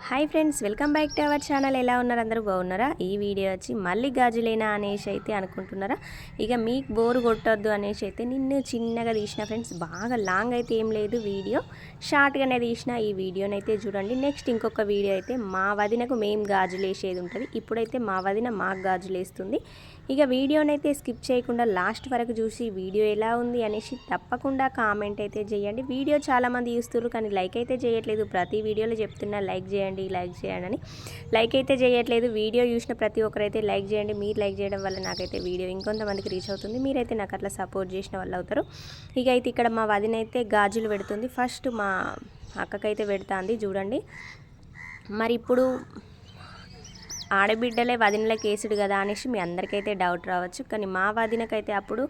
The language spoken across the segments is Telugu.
Hi friends, welcome back to our channel. ఎలా ఉన్నారు? అందరూ బాగున్నారా? ఈ వీడియో వచ్చి మళ్ళీ గాజులేనా అనేసి అయితే అనుకుంటున్నారా? ఇక మీకు బోరు కొట్టొద్దు అనేసి అయితే నిన్ను చిన్నగా తీసిన ఫ్రెండ్స్. బాగా లాంగ్ అయితే ఏం లేదు, వీడియో షార్ట్గానే తీసిన. ఈ వీడియోనైతే చూడండి. నెక్స్ట్ ఇంకొక వీడియో అయితే మా వదినకు మేము గాజులు వేసేది ఉంటుంది. ఇప్పుడైతే మా వదిన మాకు గాజులు వేస్తుంది. ఇక వీడియోనైతే స్కిప్ చేయకుండా లాస్ట్ వరకు చూసి వీడియో ఎలా ఉంది అనేసి తప్పకుండా కామెంట్ అయితే చేయండి. వీడియో చాలామంది చూస్తున్నారు కానీ లైక్ అయితే చేయట్లేదు. ప్రతి వీడియోలో చెప్తున్నా లైక్ చేయండి అని. లైక్ అయితే చేయట్లేదు. వీడియో చూసిన ప్రతి ఒక్కరైతే లైక్ చేయండి. మీరు లైక్ చేయడం వల్ల నాకైతే వీడియో ఇంకొంతమందికి రీచ్ అవుతుంది. మీరైతే నాకు అట్లా సపోర్ట్ చేసిన వాళ్ళు అవుతారు. ఇక అయితే ఇక్కడ మా వదిన అయితే గాజులు పెడుతుంది. ఫస్ట్ మా అక్కకైతే పెడుతుంది చూడండి. మరి ఇప్పుడు ఆడబిడ్డలే వదినలకు వేసుడు కదా అనేసి మీ అందరికైతే డౌట్ రావచ్చు. కానీ మా వదినకైతే అప్పుడు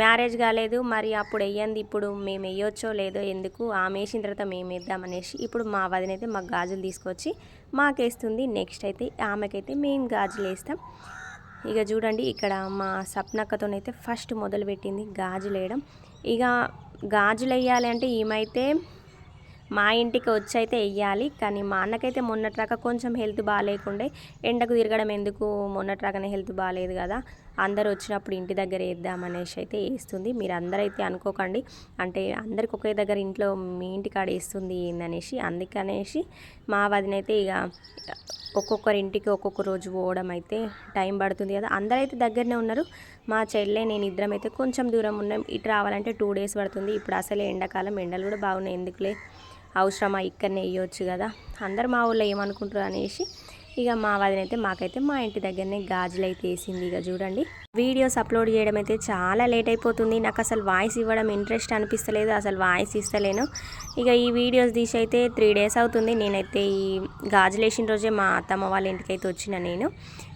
మ్యారేజ్ కాలేదు. మరి అప్పుడు వేయంది, ఇప్పుడు మేము వేయొచ్చో లేదో, ఎందుకు ఆమె వేసిన తర్వాత మేము వేద్దామనేసి ఇప్పుడు మా వదిన అయితే మాకు గాజులు తీసుకొచ్చి మాకేస్తుంది. నెక్స్ట్ అయితే ఆమెకైతే మేము గాజులు వేస్తాం. ఇక చూడండి, ఇక్కడ మా సప్నక్కతోనైతే ఫస్ట్ మొదలుపెట్టింది గాజులు వేయడం. ఇక గాజులు వేయాలి అంటే ఈమైతే మా ఇంటికి వచ్చి అయితే వేయాలి. కానీ మా అన్నకైతే మొన్నట్రాక కొంచెం హెల్త్ బాగాలేకుండే, ఎండకు తిరగడం ఎందుకు, మొన్నట్రాకనే హెల్త్ బాగాలేదు కదా, అందరు వచ్చినప్పుడు ఇంటి దగ్గర వేద్దామనేసి అయితే వేస్తుంది. మీరు అందరైతే అనుకోకండి, అంటే అందరికి ఒకే దగ్గర ఇంట్లో మీ ఇంటికాడ వేస్తుంది ఏందనేసి. అందుకనేసి మా వదినైతే ఇక ఒక్కొక్కరి ఇంటికి ఒక్కొక్క రోజు పోవడం అయితే టైం పడుతుంది కదా. అందరైతే దగ్గరనే ఉన్నారు. మా చెల్లె నేను ఇద్దరం అయితే కొంచెం దూరం ఉన్నాం. ఇటు రావాలంటే 2 days పడుతుంది. ఇప్పుడు అసలే ఎండాకాలం, ఎండలు కూడా బాగున్నాయి, ఎందుకులే అవసరమా, ఇక్కడనే వేయొచ్చు కదా, అందరు మా ఊళ్ళో ఏమనుకుంటారు అనేసి ఇక మా వదినైతే మాకైతే మా ఇంటి దగ్గరనే గాజులు అయితే వేసింది. ఇక చూడండి, వీడియోస్ అప్లోడ్ చేయడం అయితే చాలా లేట్ అయిపోతుంది. నాకు అసలు వాయిస్ ఇవ్వడం ఇంట్రెస్ట్ అనిపిస్తలేదు, అసలు వాయిస్ ఇస్తలేను. ఇక ఈ వీడియోస్ తీసి అయితే 3 days అవుతుంది. నేనైతే ఈ గాజులు వేసిన రోజే మా అత్తమ్మ వాళ్ళ ఇంటికైతే వచ్చిన నేను.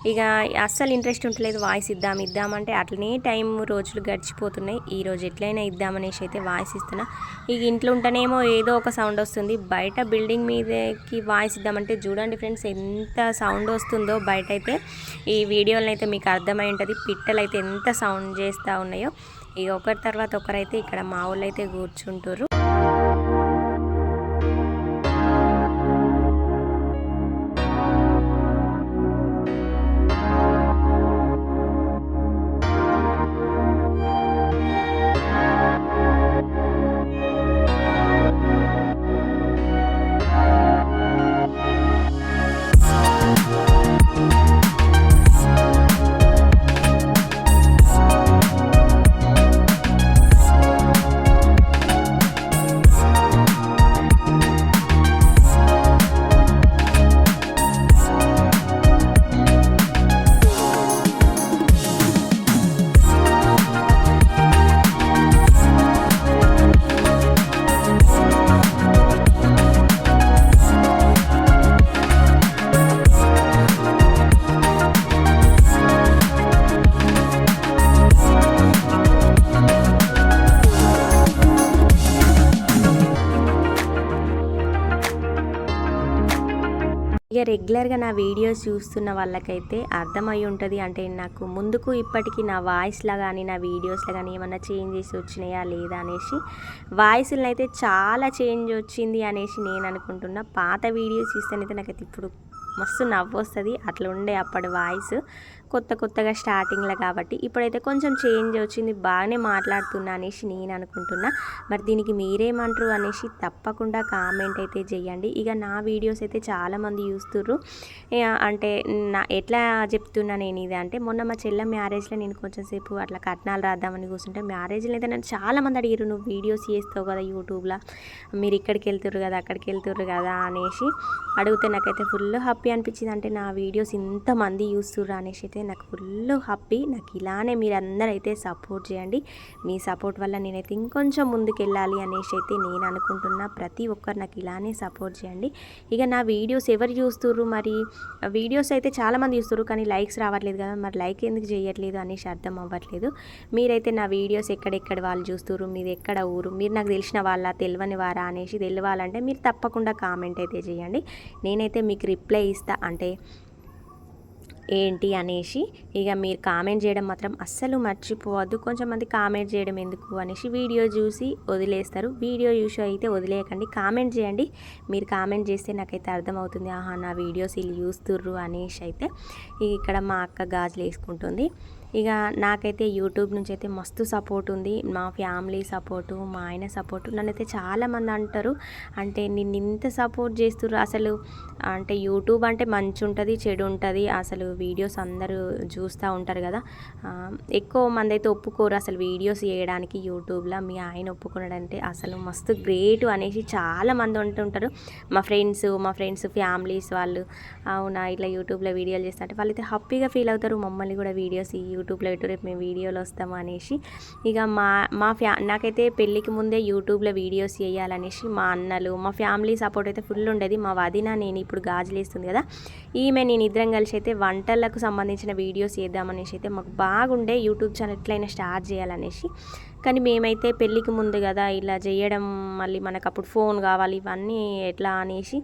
ఇక అస్సలు ఇంట్రెస్ట్ ఉండలేదు, వాయిస్ ఇద్దామంటే అట్లనే టైం రోజులు గడిచిపోతున్నాయి. ఈరోజు ఎట్లయినా ఇద్దామనేసి అయితే వాయిస్ ఇస్తున్నా. ఇక ఇంట్లో ఉంటేనేమో ఏదో ఒక సౌండ్ వస్తుంది, బయట బిల్డింగ్ మీదకి వాయిస్ ఇద్దామంటే చూడండి ఫ్రెండ్స్ ఎంత సౌండ్ వస్తుందో బయట అయితే. ఈ వీడియోలో అయితే మీకు అర్థమై ఉంటుంది పిట్టలు అయితే ఎంత సౌండ్ చేస్తూ ఉన్నాయో. ఇక ఒకరి తర్వాత ఒకరైతే ఇక్కడ మా ఊళ్ళో అయితే కూర్చుంటారు. ఇక రెగ్యులర్గా నా వీడియోస్ చూస్తున్న వాళ్ళకైతే అర్థమై ఉంటుంది, అంటే నాకు ముందుకు ఇప్పటికీ నా వాయిస్లో కానీ నా వీడియోస్లో కానీ ఏమన్నా చేంజెస్ వచ్చినాయా లేదా అనేసి. వాయిస్లో అయితే చాలా చేంజ్ వచ్చింది అనేసి నేను అనుకుంటున్నా. పాత వీడియోస్ చూస్తేనైతే నాకైతే ఇప్పుడు మస్తు నవ్వు వస్తుంది, అట్లా ఉండే అప్పటి వాయిస్. కొత్తగా స్టార్టింగ్లో కాబట్టి ఇప్పుడైతే కొంచెం చేంజ్ వచ్చింది, బాగానే మాట్లాడుతున్నా అనేసి నేను అనుకుంటున్నా. మరి దీనికి మీరేమంటారు అనేసి తప్పకుండా కామెంట్ అయితే చేయండి. ఇక నా వీడియోస్ అయితే చాలామంది చూస్తుర్రు. అంటే ఎట్లా చెప్తున్నా నేను ఇది అంటే, మొన్న మా చెల్లె మ్యారేజ్లో నేను కొంచెం సేపు అట్లా కట్నాలు రాద్దామని కూర్చుంటే, మ్యారేజ్లో అయితే నన్ను చాలామంది అడిగారు, నువ్వు వీడియోస్ చేస్తావు కదా యూట్యూబ్లో, మీరు ఇక్కడికి వెళ్తుర్రు కదా అక్కడికి వెళ్తుర్రు కదా అనేసి అడిగితే నాకైతే ఫుల్ హ్యాపీ అనిపించింది. అంటే నా వీడియోస్ ఇంతమంది చూస్తుర్రు అనేసి అయితే నాకు ఫుల్ హ్యాపీ. నాకు ఇలానే మీరు అందరూ అయితే సపోర్ట్ చేయండి. మీ సపోర్ట్ వల్ల నేనైతే ఇంకొంచెం ముందుకు వెళ్ళాలి అనేసి అయితే నేను అనుకుంటున్నా. ప్రతి ఒక్కరు నాకు ఇలానే సపోర్ట్ చేయండి. ఇక నా వీడియోస్ ఎవరు చూస్తుర్రు, మరి వీడియోస్ అయితే చాలామంది చూస్తుర్రు కానీ లైక్స్ రావట్లేదు కదా, మరి లైక్ ఎందుకు చేయట్లేదు అనేసి అర్థం అవ్వట్లేదు. మీరైతే నా వీడియోస్ ఎక్కడెక్కడ వాళ్ళు చూస్తుర్రు, మీరు ఎక్కడ ఊరు, మీరు నాకు తెలిసిన వాళ్ళ తెలియని వారా అనేసి తెలియాలంటే మీరు తప్పకుండా కామెంట్ అయితే చేయండి. నేనైతే మీకు రిప్లై ఇస్తా. అంటే ఏంటి అనేసి. ఇక మీరు కామెంట్ చేయడం మాత్రం అస్సలు మర్చిపోవద్దు. కొంచెంమంది కామెంట్ చేయడం ఎందుకు అనేసి వీడియో చూసి వదిలేస్తారు. వీడియో చూసి అయితే వదిలేయకండి, కామెంట్ చేయండి. మీరు కామెంట్ చేస్తే నాకైతే అర్థమవుతుంది, ఆహా నా వీడియోస్ వీళ్ళు చూస్తుర్రు అనేసి. అయితే ఇక్కడ మా అక్క గాజులు వేసుకుంటుంది. ఇక నాకైతే యూట్యూబ్ నుంచి అయితే మస్తు సపోర్ట్ ఉంది. మా ఫ్యామిలీ సపోర్టు, మా ఆయన సపోర్టు. నన్నైతే చాలామంది అంటారు, అంటే నిన్ను ఇంత సపోర్ట్ చేస్తుర్రు అసలు, అంటే యూట్యూబ్ అంటే మంచి ఉంటుంది చెడు ఉంటుంది, అసలు వీడియోస్ అందరూ చూస్తూ ఉంటారు కదా, ఎక్కువ మంది అయితే ఒప్పుకోరు అసలు వీడియోస్ చేయడానికి యూట్యూబ్లో. మీ ఆయన ఒప్పుకున్నాడంటే అసలు మస్తు గ్రేట్ అనేసి చాలామంది ఉంటుంటారు. మా ఫ్రెండ్స్ ఫ్యామిలీస్ వాళ్ళు, అవునా ఇట్లా యూట్యూబ్లో వీడియోలు చేస్తా అంటే వాళ్ళైతే హ్యాపీగా ఫీల్ అవుతారు, మమ్మల్ని కూడా వీడియోస్ యూట్యూబ్లో పెట్టు, రేపు మేము వీడియోలో వస్తాము అనేసి. ఇక నాకైతే పెళ్ళికి ముందే యూట్యూబ్లో వీడియోస్ చేయాలనేసి మా అన్నలు, మా ఫ్యామిలీ సపోర్ట్ అయితే ఫుల్ ఉండేది. మా వదిన, నేను ఇప్పుడు గాజులు వేస్తుంది కదా, నేను ఇద్దరం కలిసి అయితే వంటలకు సంబంధించిన వీడియోస్ చేద్దామనేసి అయితే మాకు బాగుండే యూట్యూబ్ ఛానల్ ఎట్లయినా స్టార్ట్ చేయాలనేసి. కానీ మేమైతే పెళ్ళికి ముందు కదా ఇలా చేయడం, మళ్ళీ మనకు అప్పుడు ఫోన్ కావాలి, ఇవన్నీ ఎట్లా అనేసి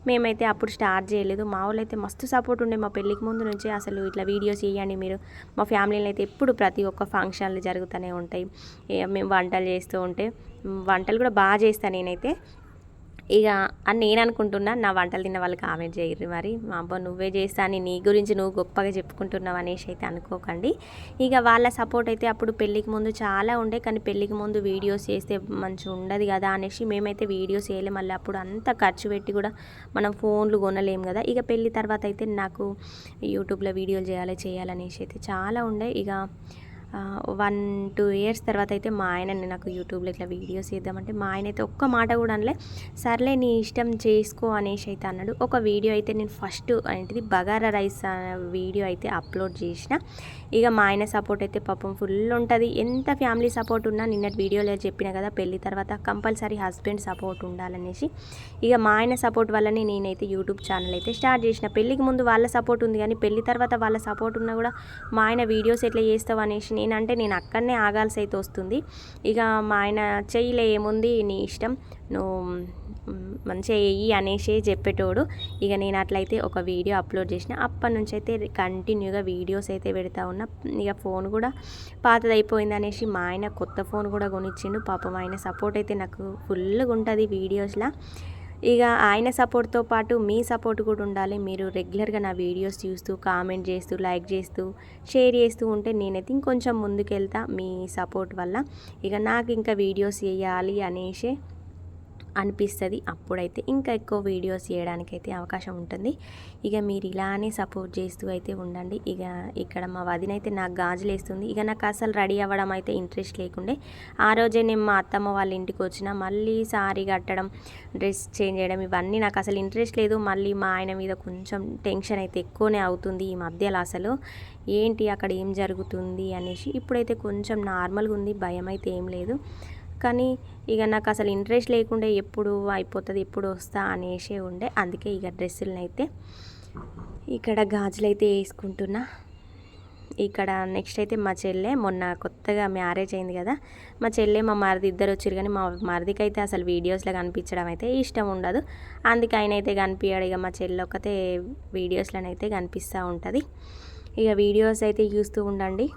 మేమైతే అప్పుడు స్టార్ట్ చేయలేదు. మా వాళ్ళు అయితే మస్తు సపోర్ట్ ఉండే మా పెళ్ళికి ముందు నుంచి, అసలు ఇట్లా వీడియోస్ చేయండి మీరు. మా ఫ్యామిలీలో అయితే ఎప్పుడు ప్రతి ఒక్క ఫంక్షన్లు జరుగుతూనే ఉంటాయి. మేము వంటలు చేస్తూ ఉంటే, వంటలు కూడా బాగా చేస్తాను నేనైతే. ఇక అని నేను అనుకుంటున్నా, నా వంటలు తిన్న వాళ్ళు కామెంట్ చేయరు మరి, మా అబ్బా నువ్వే చేస్తా అని నీ గురించి నువ్వు గొప్పగా చెప్పుకుంటున్నావు అనేసి అయితే అనుకోకండి. ఇక వాళ్ళ సపోర్ట్ అయితే అప్పుడు పెళ్ళికి ముందు చాలా ఉండే, కానీ పెళ్ళికి ముందు వీడియోస్ చేస్తే మంచిగా ఉండదు కదా అనేసి మేమైతే వీడియోస్ చేయలేం. మళ్ళీ అప్పుడు అంత ఖర్చు పెట్టి కూడా మనం ఫోన్లు కొనలేము కదా. ఇక పెళ్ళి తర్వాత అయితే నాకు యూట్యూబ్లో వీడియోలు చేయాలనేసి అయితే చాలా ఉండే. ఇక 1-2 ఇయర్స్ తర్వాత అయితే మా ఆయన నాకు యూట్యూబ్లో ఇట్లా వీడియోస్ చేద్దామంటే, మా ఆయన అయితే ఒక్క మాట కూడా అనలే, సర్లే నీ ఇష్టం చేసుకో అనేసి అయితే అన్నాడు. ఒక వీడియో అయితే నేను ఫస్ట్ ఏంటిది బగారా రైస్ వీడియో అయితే అప్లోడ్ చేసిన. ఇక మా ఆయన సపోర్ట్ అయితే పాపం ఫుల్ ఉంటుంది. ఎంత ఫ్యామిలీ సపోర్ట్ ఉన్నా, నిన్నటి వీడియోలో చెప్పిన కదా పెళ్ళి తర్వాత కంపల్సరీ హస్బెండ్ సపోర్ట్ ఉండాలనేసి. ఇక మా ఆయన సపోర్ట్ వల్లనే నేనైతే యూట్యూబ్ ఛానల్ అయితే స్టార్ట్ చేసిన. పెళ్ళికి ముందు వాళ్ళ సపోర్ట్ ఉంది, కానీ పెళ్ళి తర్వాత వాళ్ళ సపోర్ట్ ఉన్నా కూడా మా ఆయన వీడియోస్ ఎట్లా చేస్తావు అనేసి నేను అక్కడనే ఆగాల్సి అయితే వస్తుంది. ఇక మా ఆయన చెయ్యిలే ఏముంది నీ ఇష్టం, నువ్వు మంచిగా వెయ్యి అనేసి చెప్పేటోడు. ఇక నేను అట్లయితే ఒక వీడియో అప్లోడ్ చేసిన. అప్పటి నుంచి అయితే కంటిన్యూగా వీడియోస్ అయితే పెడతా ఉన్నా. ఇక ఫోన్ కూడా పాతది అయిపోయింది అనేసి మా ఆయన కొత్త ఫోన్ కూడా కొనిచ్చిండు. పాపం ఆయన సపోర్ట్ అయితే నాకు ఫుల్గా ఉంటుంది వీడియోస్లో. ఇక ఆయన సపోర్ట్తో పాటు మీ సపోర్ట్ కూడా ఉండాలి. మీరు రెగ్యులర్గా నా వీడియోస్ చూస్తూ, కామెంట్ చేస్తూ, లైక్ చేస్తూ, షేర్ చేస్తూ ఉంటే నేనైతే ఇంకొంచెం ముందుకెళ్తా మీ సపోర్ట్ వల్ల. ఇక నాకు ఇంకా వీడియోస్ చేయాలి అనేసి అనిపిస్తుంది. అప్పుడైతే ఇంకా ఎక్కువ వీడియోస్ చేయడానికైతే అవకాశం ఉంటుంది. ఇక మీరు ఇలానే సపోర్ట్ చేస్తూ అయితే ఉండండి. ఇక ఇక్కడ మా వదిన అయితే నాకు గాజులు వేస్తుంది. ఇక నాకు అసలు రెడీ అవ్వడం అయితే ఇంట్రెస్ట్ లేకుండే. ఆ రోజే నేను మా అత్తమ్మ వాళ్ళ ఇంటికి వచ్చిన, మళ్ళీ సారీ కట్టడం, డ్రెస్ చేంజ్ చేయడం, ఇవన్నీ నాకు అసలు ఇంట్రెస్ట్ లేదు. మళ్ళీ మా ఆయన మీద కొంచెం టెన్షన్ అయితే ఎక్కువనే అవుతుంది ఈ మధ్యలో. అసలు ఏంటి అక్కడ ఏం జరుగుతుంది అనేసి. ఇప్పుడైతే కొంచెం నార్మల్గా ఉంది, భయం అయితే ఏం లేదు. కానీ ఇక నాకు అసలు ఇంట్రెస్ట్ లేకుండే, ఎప్పుడు అయిపోతుంది ఎప్పుడు వస్తా అనేసి ఉండే. అందుకే ఇక డ్రెస్సులను అయితే ఇక్కడ గాజులు అయితే వేసుకుంటున్నా. ఇక్కడ నెక్స్ట్ అయితే మా చెల్లె, మొన్న కొత్తగా మ్యారేజ్ అయింది కదా, మా చెల్లె మా మరిది ఇద్దరు వచ్చారు. కానీ మా మరిదికి అయితే అసలు వీడియోస్లో కనిపించడం అయితే ఇష్టం ఉండదు. అందుకే ఆయన అయితే కనిపించాడు. ఇక మా చెల్లె ఒకతే వీడియోస్లోనైతే కనిపిస్తూ ఉంటుంది. ఇక వీడియోస్ అయితే చూస్తూ ఉండండి.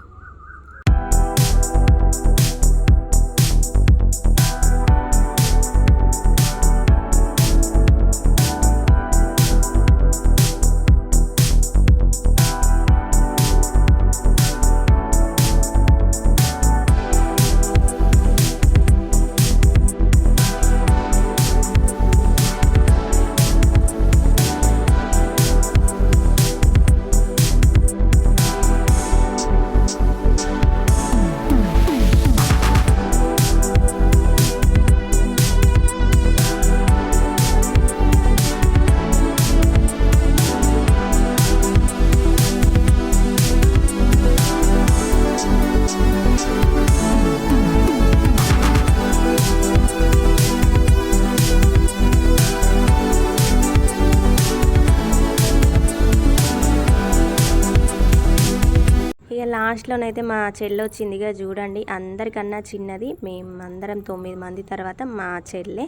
లాస్ట్లోనైతే మా చెల్లి వచ్చిందిగా చూడండి, అందరికన్నా చిన్నది. మేమందరం 9 మంది తర్వాత మా చెల్లె.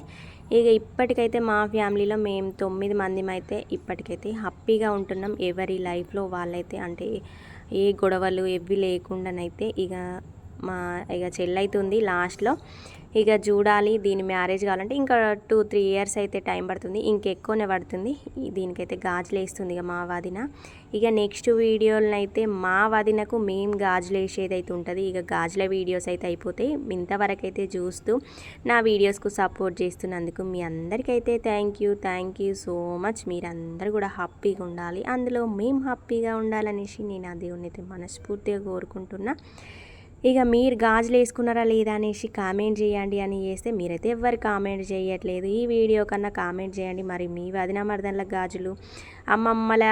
ఇక ఇప్పటికైతే మా ఫ్యామిలీలో మేము 9 మందిమైతే ఇప్పటికైతే హ్యాపీగా ఉంటున్నాం. ఎవరి లైఫ్లో వాళ్ళైతే అంటే ఏ గొడవలు ఎవ్వి లేకుండానైతే మా చెల్లైతే ఉంది లాస్ట్లో. ఇక చూడాలి, దీని మ్యారేజ్ కావాలంటే ఇంకా 2-3 ఇయర్స్ అయితే టైం పడుతుంది, ఇంకెక్కువనే పడుతుంది. దీనికైతే గాజులు వేస్తుంది ఇక మా వదిన. ఇక నెక్స్ట్ వీడియోలను అయితే మా వదినకు మేము గాజులు వేసేది అయితే ఉంటుంది. ఇక గాజుల వీడియోస్ అయితే అయిపోతాయి. ఇంతవరకు అయితే చూస్తూ నా వీడియోస్కు సపోర్ట్ చేస్తున్నందుకు మీ అందరికైతే థ్యాంక్ యూ సో మచ్. మీరందరూ కూడా హ్యాపీగా ఉండాలి, అందులో మేము హ్యాపీగా ఉండాలనేసి నేను ఆ దేవుని అయితే మనస్ఫూర్తిగా కోరుకుంటున్నా. ఇక మీరు గాజులు వేసుకున్నారా లేదా అనేసి కామెంట్ చేయండి అని చేస్తే మీరైతే ఎవరు కామెంట్ చేయట్లేదు. ఈ వీడియో కన్నా కామెంట్ చేయండి. మరి మీ వదిన మరదళ్ళ గాజులు, అమ్మమ్మల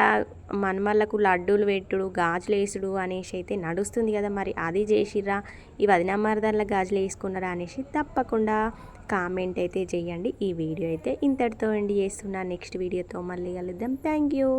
మనమళ్ళకు లడ్డూలు పెట్టుడు, గాజులు వేసుడు అనేసి అయితే నడుస్తుంది కదా, మరి అది చేసిర్రా, ఈ వదిన మరదళ్ళ గాజులు వేసుకున్నారా అనేసి తప్పకుండా కామెంట్ అయితే చేయండి. ఈ వీడియో అయితే ఇంతటితో ఎండ్ చేస్తున్నా. నెక్స్ట్ వీడియోతో మళ్ళీ కలుద్దాం. Thank you.